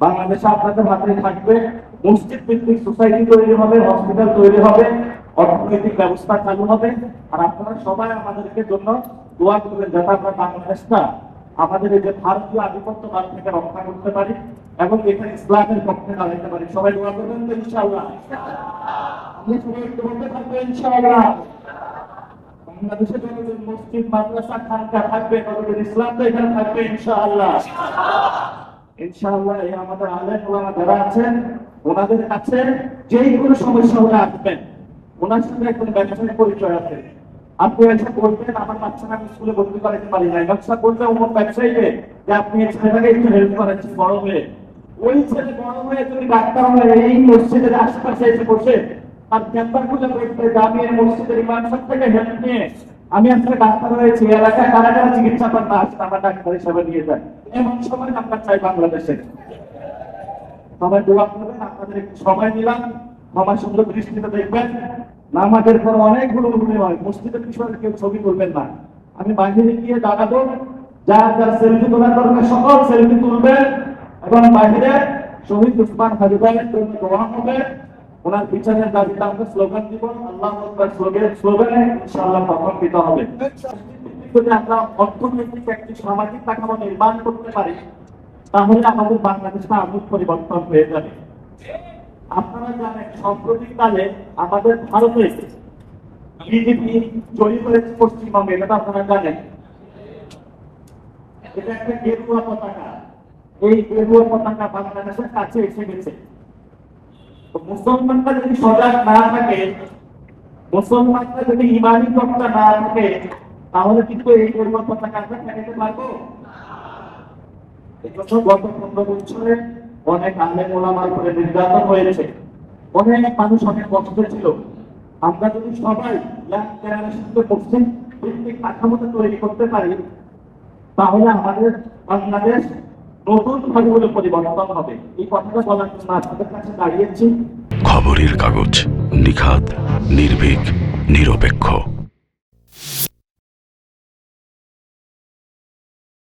বাংলাদেশে আপনাদের হাতে থাকবে, মসজিদ ভিত্তিক সোসাইটি তৈরি হবে, হসপিটাল তৈরি হবে, অর্থনৈতিক ব্যবস্থা চালু হবে। আর আপনারা সবাই আমাদেরকে জন্য দোয়া করবেন যাতে আমরা বাংলাদেশটা আমাদের এই যে ভারতীয় আধিপত্যবাদ থেকে রক্ষা করতে পারি এবং এখানে ইসলামের পক্ষে দাঁড়াতে পারি। সবাই দোয়া করবেন তো ইনশাআল্লাহ। আমরা সবাই একটু বলতে থাকবো ইনশাআল্লাহ। বাংলাদেশে যতদিন মসজিদ মাদ্রাসা খানকা থাকবে ততদিন ইসলাম তো এখানে থাকবে ইনশাআল্লাহ। ইনশাআল্লাহ। এই আমাদের আলেম ওলামা যারা আছেন ওনাদের কাছে যেই কোনো সমস্যা ওরা আসবেন, ওনার সাথে একজন ব্যবসায়িক পরিচয় আছে। আপনি এসে বলবেন আমার বাচ্চাকে আমি স্কুলে ভর্তি করাতে পারি না, ব্যবসা করবে অমুক ব্যবসায়ীকে যে আপনি এই ছেলেটাকে একটু হেল্প করেছেন বড় হয়ে। ওই ছেলে বড় হয়ে যদি ডাক্তার হয় এই মসজিদের আশেপাশে এসে বসে আর চেম্বার খুলে বসবে যে আমি এই মসজিদের ইমাম সাহেব থেকে হেল্প নিয়ে আমি আসলে ডাক্তার হয়েছি, এলাকায় কারা কারা চিকিৎসা করেন না আসলে আমার ডাক্তার হিসাবে নিয়ে যান, এমন সময় আমরা চাই বাংলাদেশে। সবাই দোয়া করবেন, আপনাদের একটু সময় নিলাম, সবাই সুন্দর দৃষ্টিতে দেখবেন। নামাজের পর অনেকগুলো ভুল হয়, মসজিদের বিষয়ে কেউ ছবি তুলবেন না। আমি বাহিরে গিয়ে দাঁড়াবো, যার যার সেলফি তোলার দরকার সকল সেলফি তুলবেন এবং বাহিরে শহীদ উসমান হাজি ভাইয়ের জন্য দোয়া হবে। ওনার বিচারের দাবিতে আমরা স্লোগান দিব, আল্লাহু আকবার স্লোগানে ইনশাআল্লাহ প্রভাবিত হবে। যদি আমরা অর্থনৈতিক একটি সামাজিক কাঠামো নির্মাণ করতে পারি তাহলে আমাদের বাংলাদেশটা আমূল পরিবর্তন হয়ে যাবে। আপনারা জানেন সাম্প্রতিককালে আমাদের ভারতে বিজেপি জয়ী হয়েছে পশ্চিমবঙ্গে, এটা আপনারা জানেন। এটা একটা গেরুয়া পতাকা, এই গেরুয়া পতাকা বাংলাদেশের কাছে এসে গেছে। মুসলমানরা যদি সজাগ না থাকে, মুসলমানরা যদি ইমানি তত্ত্ব না থাকে তাহলে কিন্তু এই গেরুয়া পতাকা আমরা ঠেকাতে পারবো। গত 15 বছরে অনেক আলেম ওলামার উপরে নির্যাতন হয়েছে, অনেক মানুষ অনেক কষ্ট ছিল। আমরা যদি সবাই মুসলিম ভিত্তিক কাঠামোটা তৈরি করতে পারি তাহলে আমাদের বাংলাদেশ নতুন ভাবে পরিবর্তন হবে। এই কথাটা বলার জন্য আপনাদের কাছে দাঁড়িয়েছি। খবরের কাগজ, নিখাত, নির্ভীক, নিরপেক্ষ।